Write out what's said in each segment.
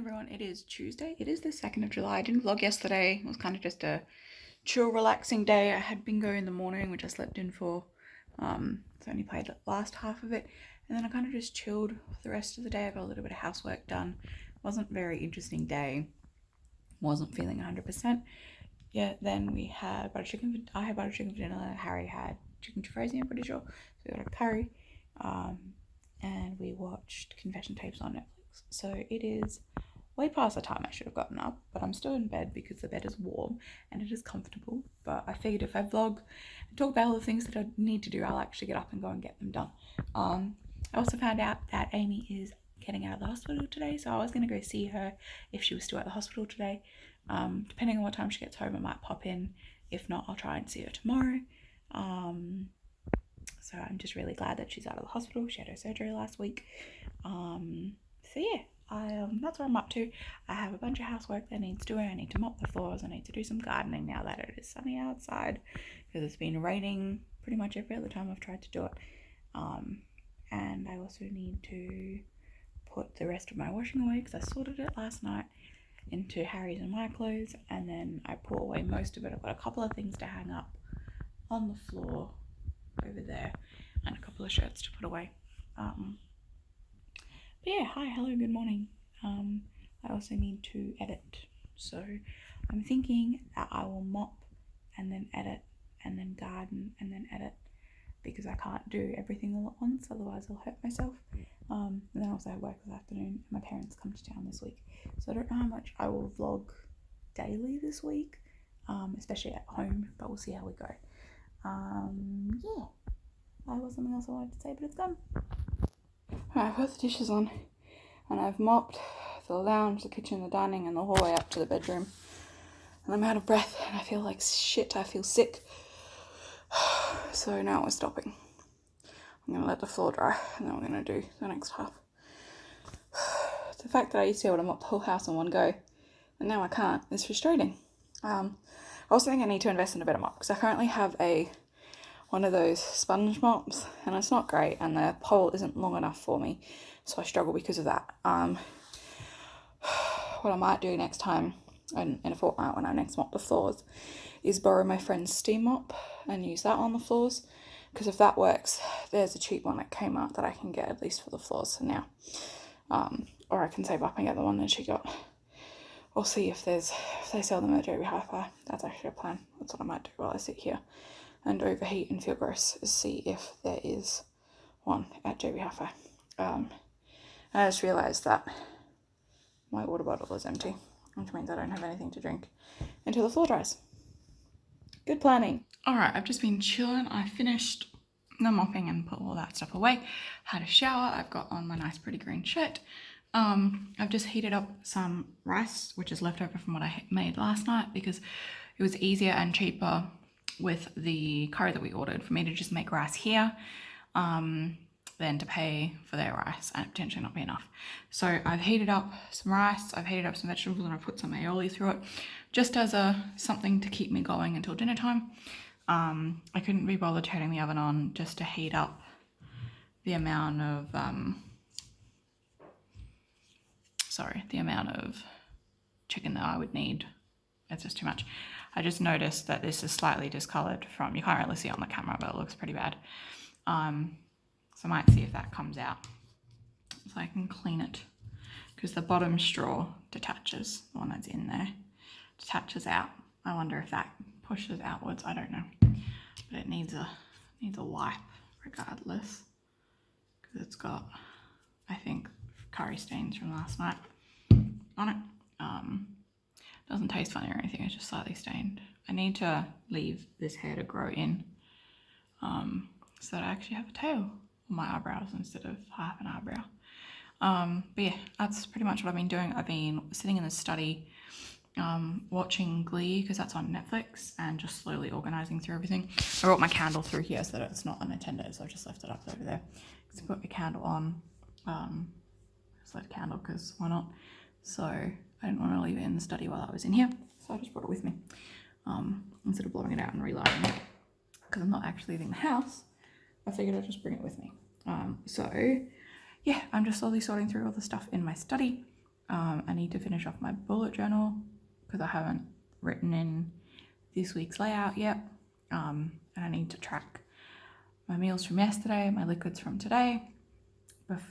everyone, it is Tuesday. It is the 2nd of July. I didn't vlog yesterday. It was kind of just a chill, relaxing day. I had bingo in the morning, which I slept in for. So I only played the last half of it. And then I kind of just chilled for the rest of the day. I got a little bit of housework done. Wasn't a very interesting day. Wasn't feeling 100%. Yeah, then we had butter chicken. I had butter chicken for dinner. Harry had chicken Crazy, I'm pretty sure. So we got a curry. And we watched confession tapes on Netflix. So it is way past the time I should have gotten up, but I'm still in bed because the bed is warm and it is comfortable. But I figured if I vlog and talk about all the things that I need to do, I'll actually get up and go and get them done. I also found out that Amy is getting out of the hospital today, so I was going to go see her if she was still at the hospital today. Depending on what time she gets home, I might pop in. If not, I'll try and see her tomorrow. So I'm just really glad that she's out of the hospital. She had her surgery last week. So yeah, that's what I'm up to. I have a bunch of housework that needs doing. I need to mop the floors. I need to do some gardening now that it is sunny outside, because it's been raining pretty much every other time I've tried to do it. And I also need to put the rest of my washing away, because I sorted it last night into Harry's and my clothes, and then I put away most of it. I've got a couple of things to hang up on the floor over there and a couple of shirts to put away. But yeah, hi, hello, good morning. I also need to edit, so I'm thinking that I will mop and then edit and then garden and then edit, because I can't do everything all at once, otherwise I'll hurt myself. And then I also have work this afternoon. My parents come to town this week, so I don't know how much I will vlog daily this week, especially at home, but we'll see how we go. Yeah, that was something else I wanted to say, but it's gone. I've got the dishes on, and I've mopped the lounge, the kitchen, the dining, and the hallway up to the bedroom. And I'm out of breath, and I feel like shit. I feel sick. So now we're stopping. I'm going to let the floor dry, and then we're going to do the next half. The fact that I used to be able to mop the whole house in one go, and now I can't, is frustrating. I also think I need to invest in a better mop, because I currently have one of those sponge mops, and it's not great, and the pole isn't long enough for me, so I struggle because of that. What I might do next time, in a fortnight when I next mop the floors, is borrow my friend's steam mop and use that on the floors, because if that works, there's a cheap one at Kmart that I can get at least for the floors for now. Or I can save up and get the one that she got. We'll see if they sell them at JB Hi-Fi. That's actually a plan. That's what I might do while I sit here and overheat and feel gross, is see if there is one at JB Hi-Fi. I just realised that my water bottle is empty, which means I don't have anything to drink until the floor dries. Good planning. Alright, I've just been chilling. I finished the mopping and put all that stuff away. Had a shower. I've got on my nice pretty green shirt. I've just heated up some rice, which is left over from what I made last night, because it was easier and cheaper with the curry that we ordered for me to just make rice here than to pay for their rice and potentially not be enough. So I've heated up some rice, I've heated up some vegetables, and I've put some aioli through it just as something to keep me going until dinner time. I couldn't be bothered turning the oven on just to heat up the amount of chicken that I would need. It's just too much. I just noticed that this is slightly discolored from, you can't really see it on the camera, but it looks pretty bad. So I might see if that comes out so I can clean it, because the bottom straw detaches, the one that's in there detaches out. I wonder if that pushes outwards, I don't know, but it needs a wipe regardless, because it's got, I think, curry stains from last night on it. Doesn't taste funny or anything, it's just slightly stained. I need to leave this hair to grow in so that I actually have a tail on my eyebrows instead of half an eyebrow. But yeah, that's pretty much what I've been doing. I've been sitting in the study watching Glee, because that's on Netflix, and just slowly organising through everything. I brought my candle through here so that it's not unattended, so I just left it up over there. So I put the candle on, just lit a candle because why not? So I didn't want to leave it in the study while I was in here, so I just brought it with me instead of blowing it out and relighting it, because I'm not actually leaving the house. I figured I'd just bring it with me. So yeah, I'm just slowly sorting through all the stuff in my study. I need to finish off my bullet journal because I haven't written in this week's layout yet. And I need to track my meals from yesterday, my liquids from today,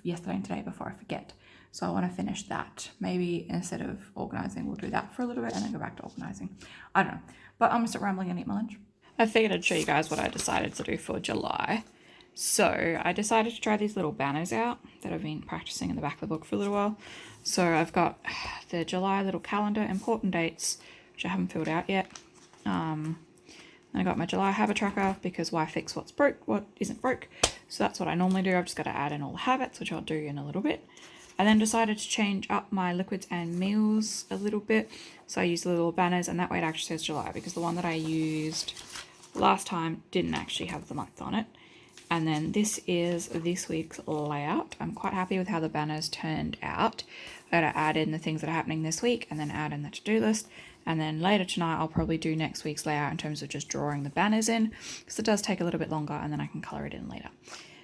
yesterday and today before I forget. So I want to finish that. Maybe instead of organising, we'll do that for a little bit and then go back to organising. I don't know. But I'm going to stop rambling and eat my lunch. I figured I'd show you guys what I decided to do for July. So I decided to try these little banners out that I've been practicing in the back of the book for a little while. So I've got the July little calendar, important dates, which I haven't filled out yet. And I got my July habit tracker because why fix what's broke, what isn't broke. So that's what I normally do. I've just got to add in all the habits, which I'll do in a little bit. I then decided to change up my liquids and meals a little bit. So I used the little banners, and that way it actually says July, because the one that I used last time didn't actually have the month on it. And then this is this week's layout. I'm quite happy with how the banners turned out. I gotta add in the things that are happening this week and then add in the to-do list. And then later tonight, I'll probably do next week's layout in terms of just drawing the banners in, because it does take a little bit longer and then I can colour it in later.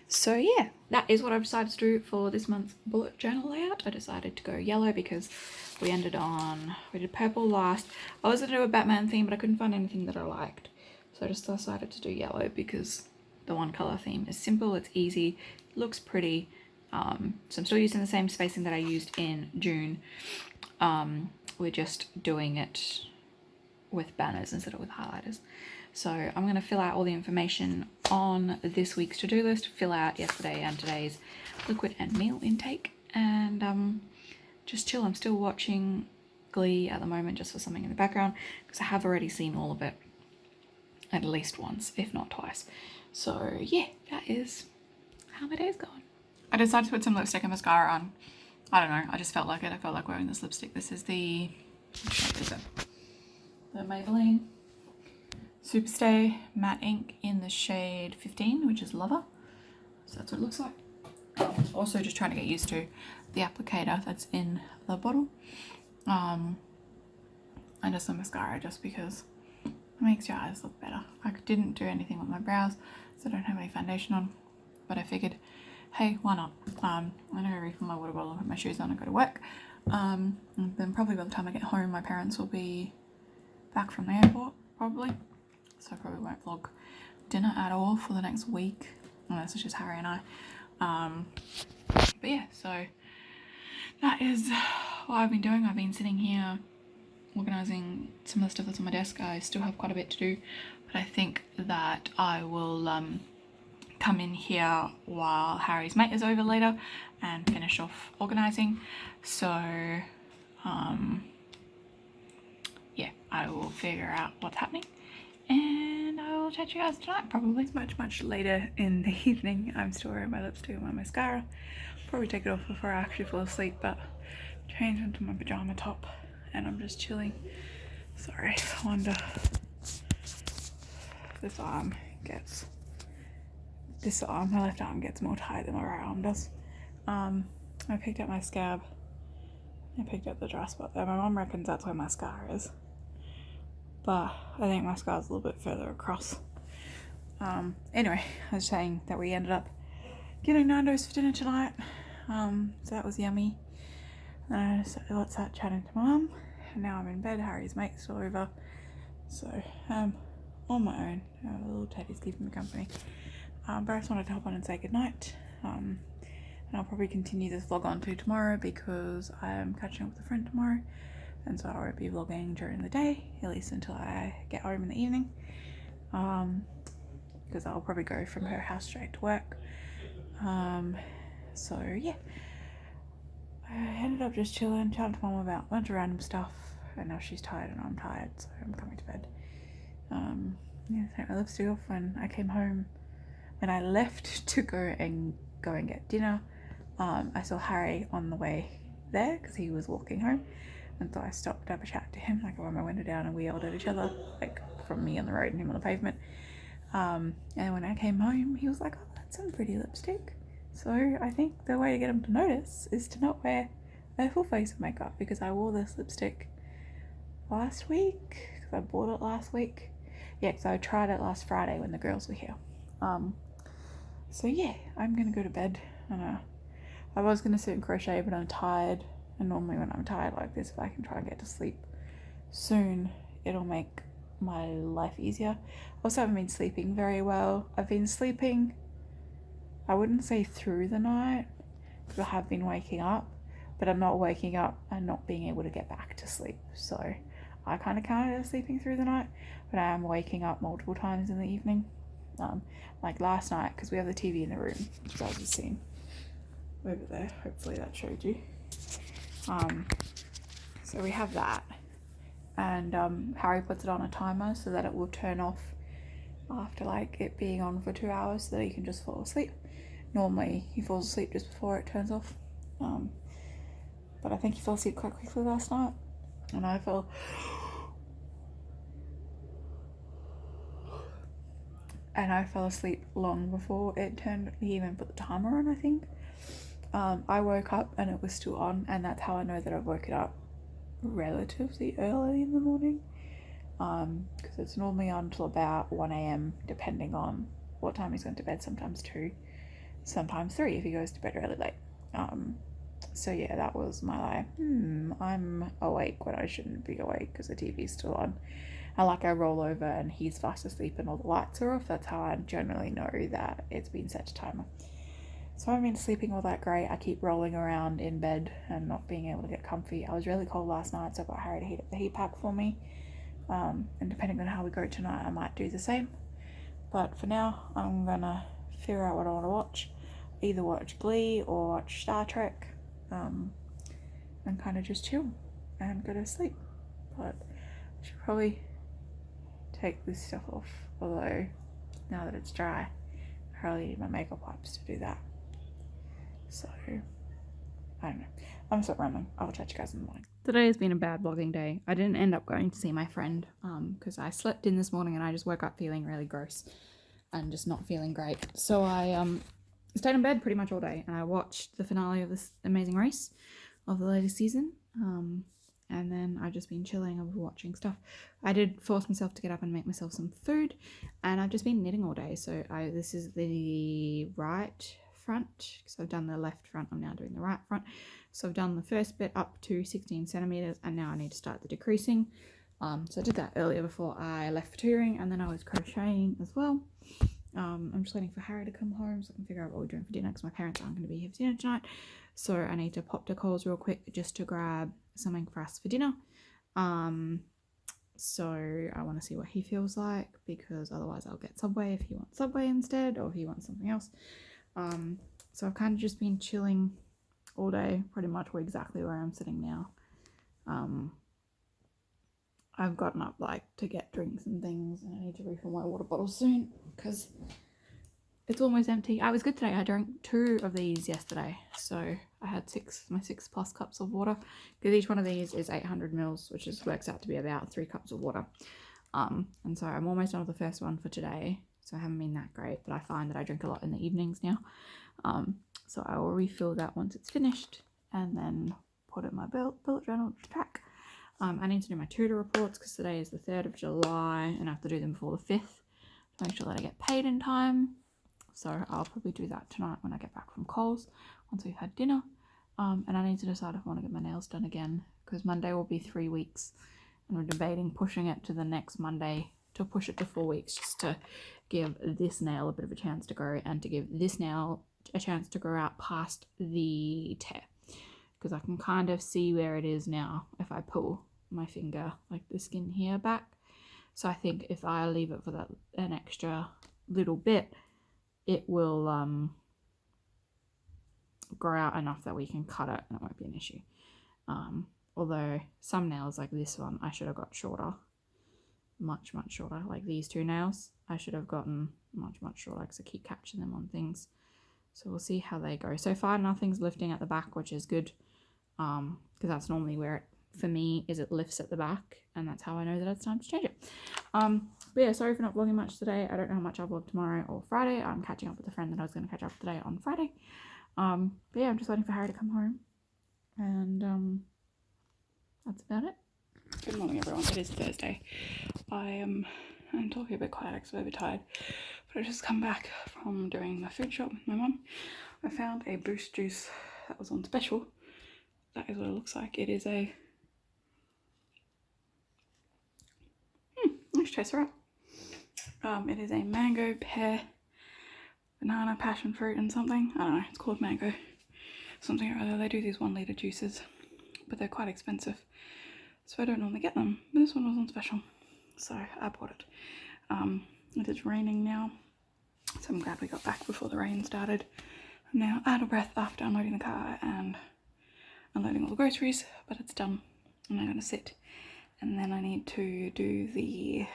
So yeah, that is what I've decided to do for this month's bullet journal layout. I decided to go yellow because we did purple last. I was going to do a Batman theme, but I couldn't find anything that I liked. So I just decided to do yellow because the one colour theme is simple, it's easy, looks pretty. So I'm still using the same spacing that I used in June. We're just doing it with banners instead of with highlighters. So I'm going to fill out all the information on this week's to-do list, fill out yesterday and today's liquid and meal intake, and just chill. I'm still watching Glee at the moment just for something in the background because I have already seen all of it at least once, if not twice. So yeah, that is how my day's going. I decided to put some lipstick and mascara on. I don't know, I just felt like it. I felt like wearing this lipstick. This is the, what shape is it? The Maybelline Superstay Matte Ink in the shade 15, which is Lover. So that's what it looks like. Also just trying to get used to the applicator that's in the bottle. And just some mascara just because it makes your eyes look better. I didn't do anything with my brows, so I don't have any foundation on, but I figured, hey, why not? I'm gonna refill my water bottle and put my shoes on and go to work. And then probably by the time I get home, my parents will be back from the airport, probably. So I probably won't vlog dinner at all for the next week, unless it's just Harry and I. But yeah, so that is what I've been doing. I've been sitting here organising some of the stuff that's on my desk. I still have quite a bit to do, but I think that I will come in here while Harry's mate is over later and finish off organising. So yeah, I will figure out what's happening and I will chat to you guys tonight probably. It's much later in the evening. I'm still wearing my lipstick and my mascara. Probably take it off before I actually fall asleep, but change into my pajama top and I'm just chilling. Sorry, I wonder if my left arm gets more tired than my right arm does. I picked up my scab. I picked up the dry spot there. My mum reckons that's where my scar is, but I think my scar's a little bit further across. Anyway, I was saying that we ended up getting Nando's for dinner tonight. So that was yummy. And I decided to start chatting to my mum. And now I'm in bed. Harry's mate's still over. So on my own. Little Teddy's keeping me company. But I just wanted to hop on and say goodnight. And I'll probably continue this vlog on to tomorrow because I am catching up with a friend tomorrow. And so I won't be vlogging during the day, at least until I get home in the evening. Because I'll probably go from her house straight to work. So yeah. I ended up just chilling, chatting to mum about a bunch of random stuff. And now she's tired and I'm tired, so I'm coming to bed. Yeah, take my lipstick off when I came home. When I left to go and get dinner, I saw Harry on the way there because he was walking home, and so I stopped to have a chat to him. Like I rolled my window down and we yelled at each other, like from me on the road and him on the pavement. And when I came home, he was like, "Oh, that's some pretty lipstick." So I think the way to get him to notice is to not wear a full face of makeup, because I wore this lipstick last week because I bought it last week. Yeah, because I tried it last Friday when the girls were here. So yeah, I'm gonna go to bed. I was gonna sit and crochet, but I'm tired And normally when I'm tired like this, if I can try and get to sleep soon, it'll make my life easier. I also haven't been sleeping very well. I've been sleeping, I wouldn't say through the night, because I have been waking up, but I'm not waking up and not being able to get back to sleep. So I kind of count it as sleeping through the night, but I am waking up multiple times in the evening. Like last night, because we have the TV in the room, as I was seeing over there. Hopefully that showed you. So we have that, and Harry puts it on a timer so that it will turn off after like it being on for 2 hours, so that he can just fall asleep. Normally he falls asleep just before it turns off, but I think he fell asleep quite quickly last night, and I fell asleep long before it turned. He even put the timer on, I think. I woke up and it was still on, and that's how I know that I've woken up relatively early in the morning, because it's normally on till about 1 a.m. depending on what time he's going to bed, sometimes 2, sometimes 3 if he goes to bed really late. So yeah, that was my I'm awake when I shouldn't be awake because the TV's still on. And like I roll over and he's fast asleep and all the lights are off. That's how I generally know that it's been set to timer. So I haven't been sleeping all that great. I keep rolling around in bed and not being able to get comfy. I was really cold last night, so I got Harry to heat up the heat pack for me. And depending on how we go tonight, I might do the same. But for now, I'm gonna figure out what I want to watch. Either watch Glee or watch Star Trek, and kind of just chill and go to sleep. But I should probably take this stuff off, although now that it's dry, I probably need my makeup wipes to do that. So I don't know, I'm stop rambling. I'll chat to you guys in the morning. Today has been a bad vlogging day. I didn't end up going to see my friend because I slept in this morning and I just woke up feeling really gross and just not feeling great. So I stayed in bed pretty much all day, and I watched the finale of this Amazing Race of the latest season, and then I've just been chilling and watching stuff. I did force myself to get up and make myself some food, and I've just been knitting all day. So this is the right front, because I've done the left front, I'm now doing the right front. So I've done the first bit up to 16 centimeters, and now I need to start the decreasing. So I did that earlier before I left for touring, and then I was crocheting as well. I'm just waiting for Harry to come home so I can figure out what we're doing for dinner, because my parents aren't going to be here for dinner tonight. So I need to pop to Coles real quick just to grab something for us for dinner. So I want to see what he feels like, because otherwise I'll get Subway if he wants Subway instead, or if he wants something else. So I've kind of just been chilling all day, pretty much exactly where I'm sitting now. I've gotten up like to get drinks and things, and I need to refill my water bottle soon because it's almost empty. I was good today. I drank 2 of these yesterday, so I had 6 plus cups of water, because each one of these is 800 mils, which works out to be about 3 cups of water. And so I'm almost done with the first one for today, so I haven't been that great, but I find that I drink a lot in the evenings now. So I will refill that once it's finished, and then put it in my bullet journal to track. I need to do my tutor reports because today is the 3rd of July and I have to do them before the 5th to make sure that I get paid in time. So I'll probably do that tonight when I get back from Coles, once we've had dinner. And I need to decide if I want to get my nails done again, because Monday will be 3 weeks, and we're debating pushing it to the next Monday, to push it to 4 weeks, just to give this nail a bit of a chance to grow, and to give this nail a chance to grow out past the tear, because I can kind of see where it is now if I pull my finger, like the skin here, back. So I think if I leave it for that an extra little bit, it will grow out enough that we can cut it and it won't be an issue. Although some nails like this one I should have got shorter, much shorter. Like these 2 nails I should have gotten much shorter, because I keep catching them on things. So we'll see how they go. So far nothing's lifting at the back, which is good, because that's normally where it, for me, is it lifts at the back, and that's how I know that it's time to change it. But yeah, sorry for not vlogging much today. I don't know how much I'll vlog tomorrow or Friday. I'm catching up with a friend that I was going to catch up with today on Friday. But yeah, I'm just waiting for Harry to come home, and that's about it. Good morning, everyone. It is Thursday. I'm talking a bit quiet because I'm a bit tired, but I just come back from doing the food shop with my mum. I found a Boost juice that was on special, that is what it looks like. It is a let's taste it up. It is a mango, pear, banana, passion fruit and something. I don't know, it's called mango something or other. They do these 1 litre juices, but they're quite expensive, so I don't normally get them, but this one was on special, so I bought it. It is raining now, so I'm glad we got back before the rain started. I'm now out of breath after unloading the car and unloading all the groceries, but it's done, and I'm going to sit, and then I need to do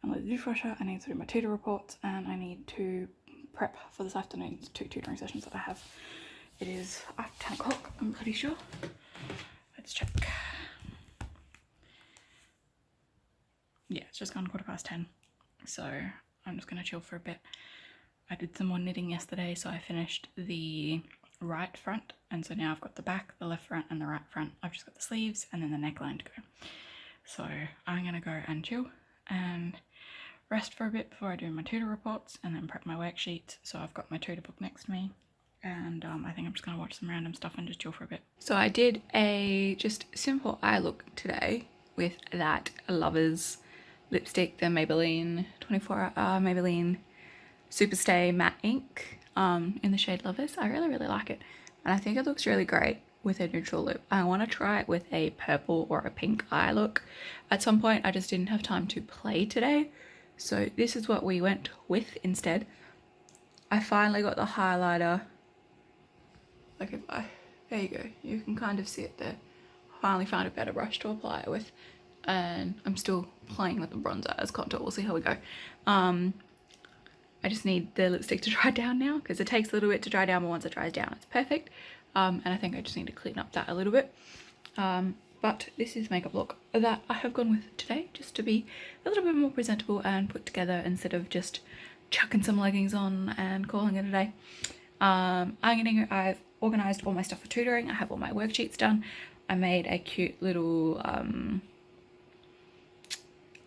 unload the dishwasher, I need to do my tutor reports, and I need to prep for this afternoon's 2 tutoring sessions that I have. It is after 10 o'clock, I'm pretty sure. Let's check. Yeah, it's just gone 10:15, so I'm just going to chill for a bit. I did some more knitting yesterday, so I finished the right front, and so now I've got the back, the left front and the right front. I've just got the sleeves and then the neckline to go. So I'm going to go and chill and rest for a bit before I do my tutor reports and then prep my worksheets. So I've got my tutor book next to me, and I think I'm just going to watch some random stuff and just chill for a bit. So I did a just simple eye look today with that Lovers lipstick, the Maybelline 24-hour Maybelline Superstay Matte Ink in the shade Lovers. I really like it, and I think it looks really great with a neutral lip. I want to try it with a purple or a pink eye look at some point. I just didn't have time to play today, so this is what we went with instead. I finally got the highlighter, like there you go, you can kind of see it there. Finally found a better brush to apply it with, and I'm still playing with the bronzer as contour. We'll see how we go. I just need the lipstick to dry down now, because it takes a little bit to dry down, but once it dries down it's perfect. And I think I just need to clean up that a little bit. But this is the makeup look that I have gone with today, just to be a little bit more presentable and put together instead of just chucking some leggings on and calling it a day. I've organised all my stuff for tutoring. I have all my worksheets done. I made a cute little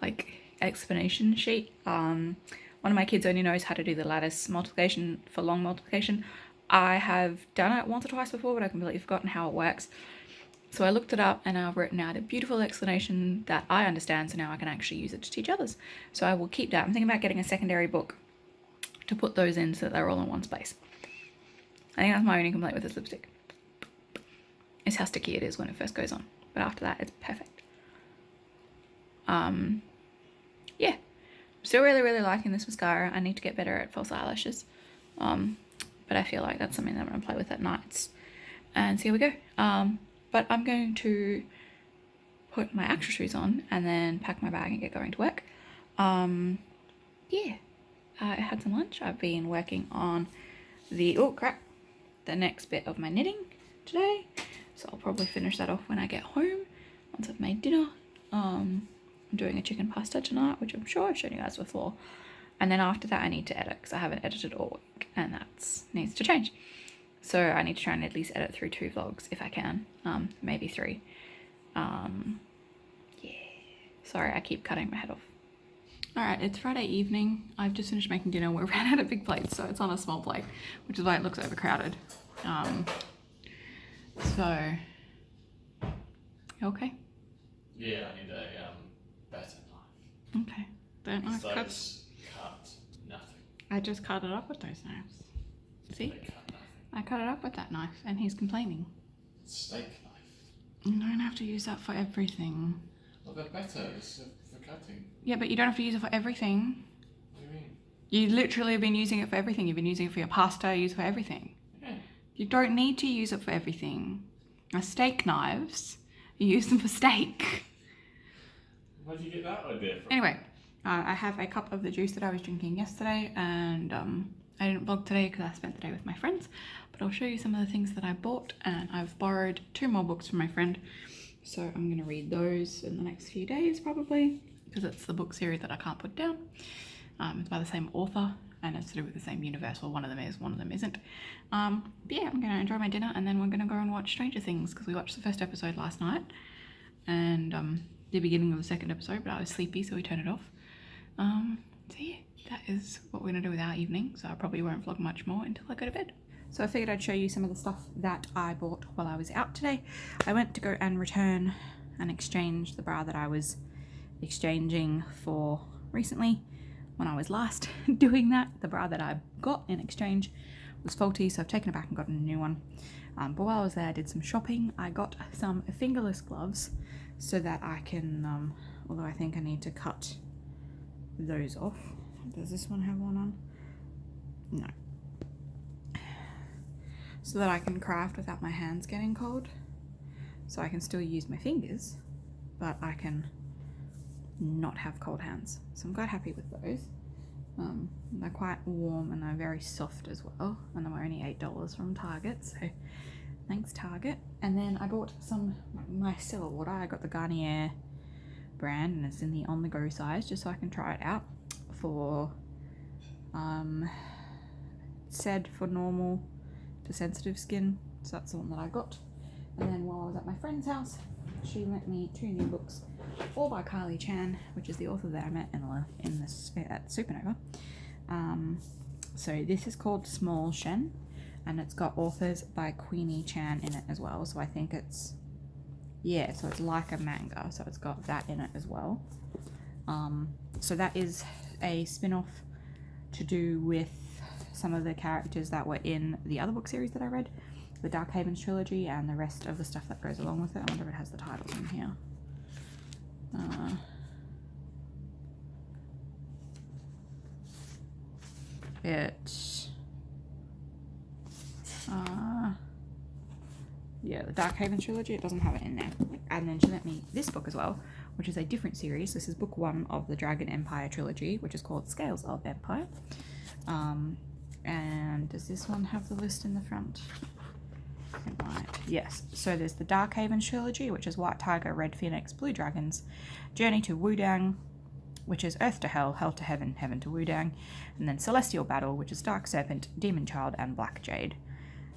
like explanation sheet. One of my kids only knows how to do the lattice multiplication for long multiplication. I have done it once or twice before, but I've completely forgotten how it works. So I looked it up and I've written out a beautiful explanation that I understand, so now I can actually use it to teach others. So I will keep that. I'm thinking about getting a secondary book to put those in so that they're all in one space. I think that's my only complaint with this lipstick. It's how sticky it is when it first goes on. But after that, it's perfect. Yeah. I'm still really liking this mascara. I need to get better at false eyelashes. But I feel like that's something that I'm going to play with at nights and see how we go. But I'm going to put my actual shoes on and then pack my bag and get going to work. Yeah. I had some lunch. I've been working on the next bit of my knitting today. So I'll probably finish that off when I get home, once I've made dinner. I'm doing a chicken pasta tonight, which I'm sure I've shown you guys before. And then after that I need to edit, because I haven't edited all week, and that needs to change. So I need to try and at least edit through 2 vlogs if I can, maybe 3. Yeah, sorry, I keep cutting my head off. Alright, it's Friday evening. I've just finished making dinner. We ran out of big plates, so it's on a small plate, which is why it looks overcrowded. So, okay? Yeah, I need a better knife. Okay. Don't knife cuts. Cut nothing. I just cut it up with those knives. See? They cut nothing. I cut it up with that knife, and he's complaining. Steak knife. You don't have to use that for everything. Well, they're better. It's for cutting. Yeah, but you don't have to use it for everything. What do you mean? You literally have been using it for everything. You've been using it for your pasta, you use it for everything. Yeah. You don't need to use it for everything. Now, steak knives, you use them for steak. Where did you get that idea from? Anyway, I have a cup of the juice that I was drinking yesterday, and I didn't vlog today because I spent the day with my friends, but I'll show you some of the things that I bought, and I've borrowed 2 more books from my friend, so I'm going to read those in the next few days probably, because it's the book series that I can't put down. It's by the same author, and it's to do with the same universe. Well, one of them is, one of them isn't. But yeah, I'm going to enjoy my dinner, and then we're going to go and watch Stranger Things, because we watched the first episode last night, and the beginning of the second episode, but I was sleepy, so we turned it off. So yeah, that is what we're going to do with our evening, so I probably won't vlog much more until I go to bed. So I figured I'd show you some of the stuff that I bought while I was out today. I went to go and return and exchange the bra that I was exchanging for recently when I was last doing that. The bra that I got in exchange was faulty, so I've taken it back and gotten a new one. But while I was there, I did some shopping. I got some fingerless gloves so that I can, although I think I need to cut those off. Does this one have one on? No. So that I can craft without my hands getting cold. So I can still use my fingers, but I can not have cold hands. So I'm quite happy with those. They're quite warm and they're very soft as well. And they were only $8 from Target, so thanks Target. And then I bought some micellar water. I got the Garnier brand and it's in the on the go size just so I can try it out for said for normal to sensitive skin. So that's the one that I got. And then while I was at my friend's house, she lent me 2 new books, all by Kylie Chan, which is the author that I met at Supernova. So this is called Small Shen, and it's got authors by Queenie Chan in it as well. So I think it's, yeah, so it's like a manga, so it's got that in it as well. So that is a spin-off to do with some of the characters that were in the other book series that I read, the Dark Havens trilogy, and the rest of the stuff that goes along with it. I wonder if it has the titles in here. Yeah, the Dark Havens trilogy, it doesn't have it in there. And then she lent me this book as well, which is a different series. This is book 1 of the Dragon Empire trilogy, which is called Scales of Empire. And does this one have the list in the front? It might. Yes. So there's the Dark Havens trilogy, which is White Tiger, Red Phoenix, Blue Dragons, Journey to Wudang, which is Earth to Hell, Hell to Heaven, Heaven to Wudang, and then Celestial Battle, which is Dark Serpent, Demon Child, and Black Jade.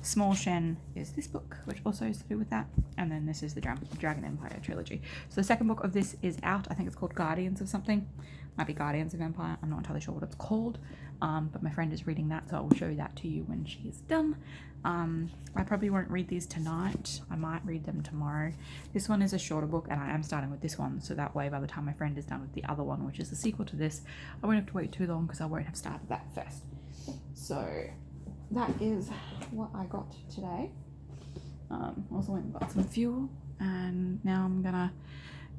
Small Shen is this book, which also is to do with that, and then this is the Dragon Empire trilogy. So the second book of this is out. I think it's called Guardians of something. Might be Guardians of Empire. I'm not entirely sure what it's called, but my friend is reading that, so I will show you that to you when she is done. I probably won't read these tonight. I might read them tomorrow. This one is a shorter book, and I am starting with this one, so that way by the time my friend is done with the other one, which is the sequel to this, I won't have to wait too long because I won't have started that first. So that is what I got today. Also went and got some fuel, and now I'm gonna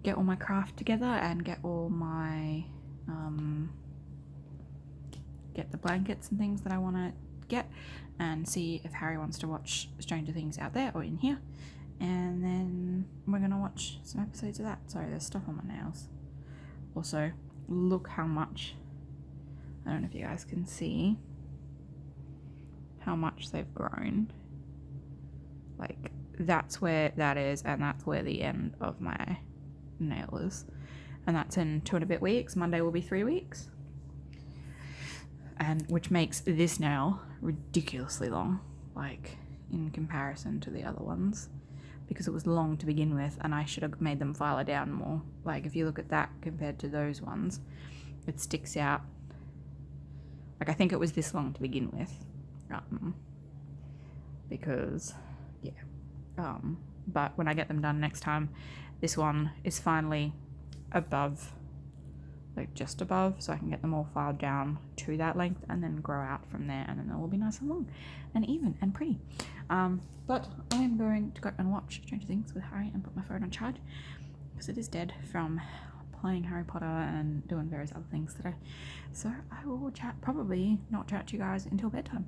get all my craft together and get all my get the blankets and things that I want to get, and see if Harry wants to watch Stranger Things out there or in here, and then we're gonna watch some episodes of that. Sorry, there's stuff on my nails. Also, look how much, I don't know if you guys can see how much they've grown. Like, that's where that is, and that's where the end of my nail is, and that's in 2 and a bit weeks. Monday will be 3 weeks, and which makes this nail ridiculously long, like in comparison to the other ones, because it was long to begin with, and I should have made them file it down more. Like, if you look at that compared to those ones, it sticks out. Like, I think it was this long to begin with, because yeah, but when I get them done next time, this one is finally above, like just above, so I can get them all filed down to that length and then grow out from there, and then they'll all be nice and long and even and pretty. But I am going to go and watch Stranger Things with Harry and put my phone on charge because it is dead from playing Harry Potter and doing various other things today. So I will probably not chat to you guys until bedtime.